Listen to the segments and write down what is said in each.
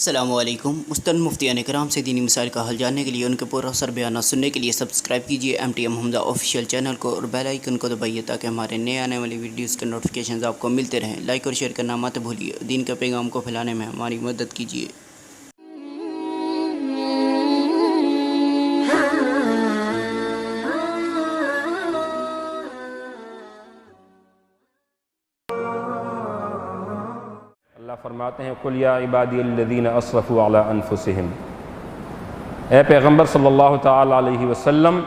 السلام علیکم۔ مستند مفتیان کرام سے دینی مسائل کا حل جاننے کے لیے ان کے پورا سر بیانات سننے کے لیے سبسکرائب کیجیے MTM حمزہ آفیشیل چینل کو اور بیل آئیکن کو دبائیے تاکہ ہمارے نئے آنے والی ویڈیوز کے نوٹیفیکیشنز آپ کو ملتے رہیں۔ لائک اور شیئر کرنا مت بھولیے، دین کا پیغام کو پھیلانے میں ہماری مدد کیجیے۔ اللہ فرماتے ہیں قُلْ يَا عِبَادِيَ الَّذِينَ أَسْرَفُوا عَلَىٰ أَنفُسِهِمْ، اے پیغمبر صلی اللہ تعالیٰ علیہ وسلم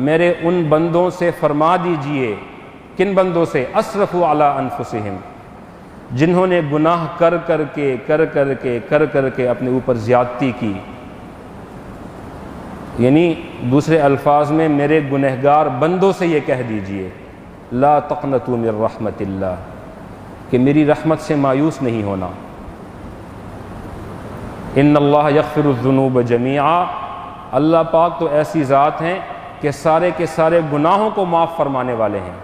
میرے ان بندوں سے فرما دیجئے۔ کن بندوں سے؟ اسرفوا علی انفسہم، جنہوں نے گناہ کر کر کے اپنے اوپر زیادتی کی، یعنی دوسرے الفاظ میں میرے گنہگار بندوں سے یہ کہہ دیجئے لا تقنطوا من رحمت اللہ، کہ میری رحمت سے مایوس نہیں ہونا۔ ان اللہ یغفر الذنوب جمیعا، اللہ پاک تو ایسی ذات ہیں کہ سارے کے سارے گناہوں کو معاف فرمانے والے ہیں۔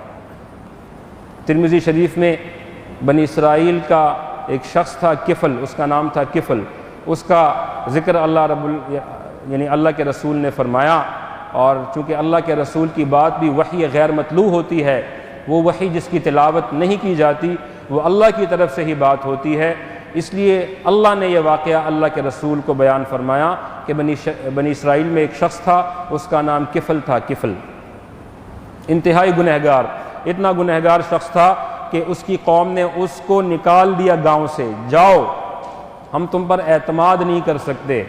ترمذی شریف میں بنی اسرائیل کا ایک شخص تھا کفل، اس کا نام تھا کفل، اس کا ذکر یعنی اللہ کے رسول نے فرمایا، اور چونکہ اللہ کے رسول کی بات بھی وحی غیر مطلوع ہوتی ہے، وہ وحی جس کی تلاوت نہیں کی جاتی وہ اللہ کی طرف سے ہی بات ہوتی ہے، اس لیے اللہ نے یہ واقعہ اللہ کے رسول کو بیان فرمایا کہ بنی اسرائیل میں ایک شخص تھا، اس کا نام کفل تھا۔ کفل انتہائی گنہگار، اتنا گنہگار شخص تھا کہ اس کی قوم نے اس کو نکال دیا گاؤں سے، جاؤ ہم تم پر اعتماد نہیں کر سکتے،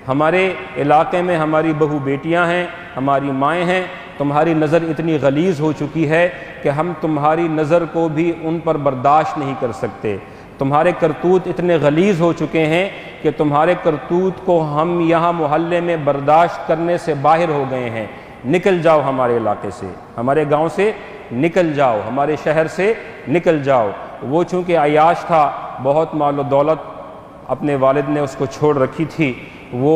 ہمارے علاقے میں ہماری بہو بیٹیاں ہیں، ہماری مائیں ہیں، تمہاری نظر اتنی غلیظ ہو چکی ہے کہ ہم تمہاری نظر کو بھی ان پر برداشت نہیں کر سکتے، تمہارے کرتوت اتنے غلیظ ہو چکے ہیں کہ تمہارے کرتوت کو ہم یہاں محلے میں برداشت کرنے سے باہر ہو گئے ہیں، نکل جاؤ ہمارے علاقے سے، ہمارے گاؤں سے نکل جاؤ، ہمارے شہر سے نکل جاؤ۔ وہ چونکہ عیاش تھا، بہت مال و دولت اپنے والد نے اس کو چھوڑ رکھی تھی، وہ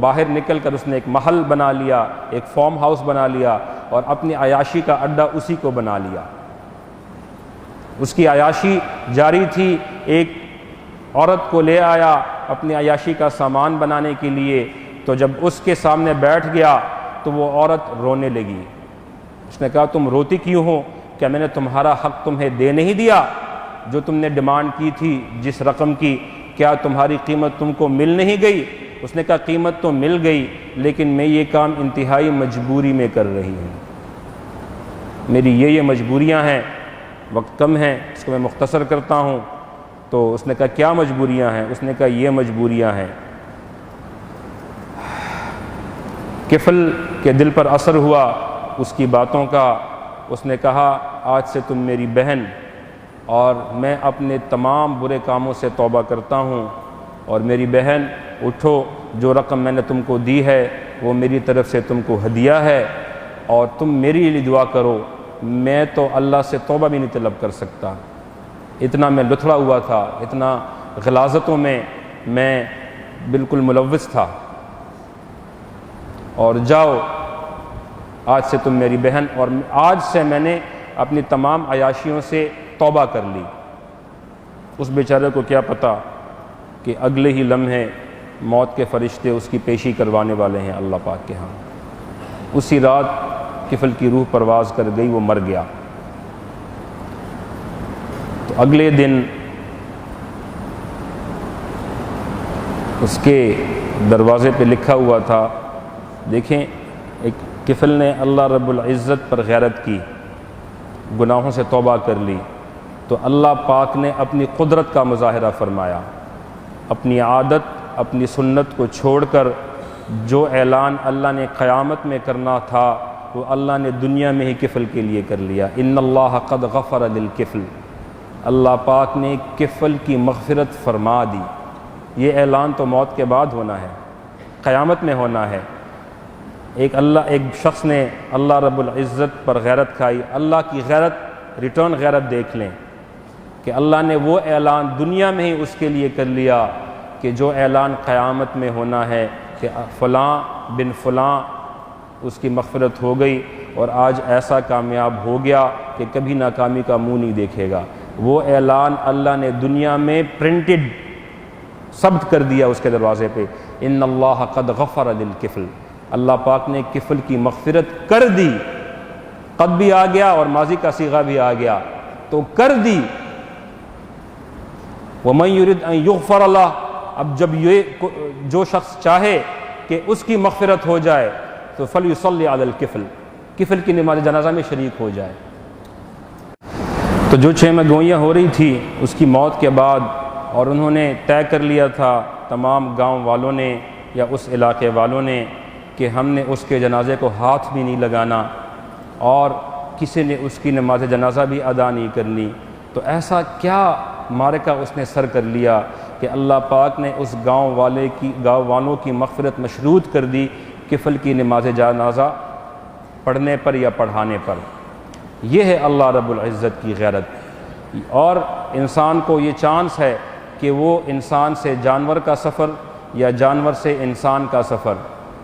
باہر نکل کر اس نے ایک محل بنا لیا، ایک فارم ہاؤس بنا لیا اور اپنی عیاشی کا اڈہ اسی کو بنا لیا۔ اس کی عیاشی جاری تھی، ایک عورت کو لے آیا اپنی عیاشی کا سامان بنانے کے لیے، تو جب اس کے سامنے بیٹھ گیا تو وہ عورت رونے لگی۔ اس نے کہا تم روتی کیوں ہو؟ کیا میں نے تمہارا حق تمہیں دے نہیں دیا؟ جو تم نے ڈیمانڈ کی تھی جس رقم کی، کیا تمہاری قیمت تم کو مل نہیں گئی؟ اس نے کہا قیمت تو مل گئی، لیکن میں یہ کام انتہائی مجبوری میں کر رہی ہوں، میری یہ مجبوریاں ہیں، وقت کم ہے اس کو میں مختصر کرتا ہوں۔ تو اس نے کہا کیا مجبوریاں ہیں؟ اس نے کہا یہ مجبوریاں ہیں۔ کفل کے دل پر اثر ہوا اس کی باتوں کا، اس نے کہا آج سے تم میری بہن، اور میں اپنے تمام برے کاموں سے توبہ کرتا ہوں، اور میری بہن اٹھو، جو رقم میں نے تم کو دی ہے وہ میری طرف سے تم کو ہدیہ ہے، اور تم میری لیے دعا کرو، میں تو اللہ سے توبہ بھی نہیں طلب کر سکتا۔ اتنا میں لتھڑا ہوا تھا، اتنا غلاظتوں میں میں بالکل ملوث تھا، اور جاؤ آج سے تم میری بہن، اور آج سے میں نے اپنی تمام عیاشیوں سے توبہ کر لی۔ اس بیچارے کو کیا پتہ کہ اگلے ہی لمحے موت کے فرشتے اس کی پیشی کروانے والے ہیں اللہ پاک کے ہاں۔ اسی رات کفل کی روح پرواز کر گئی، وہ مر گیا۔ تو اگلے دن اس کے دروازے پہ لکھا ہوا تھا، دیکھیں ایک کفل نے اللہ رب العزت پر غیرت کی، گناہوں سے توبہ کر لی، تو اللہ پاک نے اپنی قدرت کا مظاہرہ فرمایا، اپنی عادت اپنی سنت کو چھوڑ کر جو اعلان اللہ نے قیامت میں کرنا تھا وہ اللہ نے دنیا میں ہی کفل کے لیے کر لیا۔ ان اللہ قد غفر للکفل، اللہ پاک نے کفل کی مغفرت فرما دی۔ یہ اعلان تو موت کے بعد ہونا ہے، قیامت میں ہونا ہے۔ ایک شخص نے اللہ رب العزت پر غیرت کھائی، اللہ کی غیرت، ریٹرن غیرت دیکھ لیں کہ اللہ نے وہ اعلان دنیا میں ہی اس کے لیے کر لیا کہ جو اعلان قیامت میں ہونا ہے کہ فلاں بن فلاں اس کی مغفرت ہو گئی اور آج ایسا کامیاب ہو گیا کہ کبھی ناکامی کا منہ نہیں دیکھے گا۔ وہ اعلان اللہ نے دنیا میں پرنٹڈ ثبت کر دیا اس کے دروازے پہ، ان اللہ قد غفر للکفل، اللہ پاک نے کفل کی مغفرت کر دی۔ قد بھی آ گیا اور ماضی کا صیغہ بھی آ گیا، تو کر دی۔ وَمَن يُرِدْ أَن يُغْفَرَ لَهُ، اب جب یہ جو شخص چاہے کہ اس کی مغفرت ہو جائے تو فَلْيُصَلِّ عَلَى الْكِفْل، کفل کی نماز جنازہ میں شریک ہو جائے۔ تو جو 6 میں گوئیاں ہو رہی تھی اس کی موت کے بعد، اور انہوں نے طے کر لیا تھا تمام گاؤں والوں نے یا اس علاقے والوں نے کہ ہم نے اس کے جنازے کو ہاتھ بھی نہیں لگانا اور کسی نے اس کی نماز جنازہ بھی ادا نہیں کرنی، تو ایسا کیا معرکہ اس نے سر کر لیا کہ اللہ پاک نے اس گاؤں والوں کی مغفرت مشروط کر دی کفل کی نماز جنازہ پڑھنے پر یا پڑھانے پر۔ یہ ہے اللہ رب العزت کی غیرت۔ اور انسان کو یہ چانس ہے کہ وہ انسان سے جانور کا سفر یا جانور سے انسان کا سفر،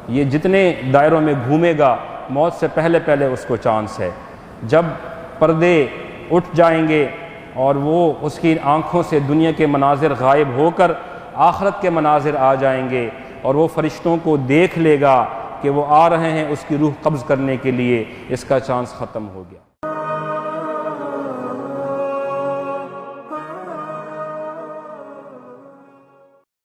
یہ جتنے دائروں میں گھومے گا موت سے پہلے پہلے اس کو چانس ہے۔ جب پردے اٹھ جائیں گے اور وہ اس کی آنکھوں سے دنیا کے مناظر غائب ہو کر آخرت کے مناظر آ جائیں گے اور وہ فرشتوں کو دیکھ لے گا کہ وہ آ رہے ہیں اس کی روح قبض کرنے کے لیے، اس کا چانس ختم ہو گیا۔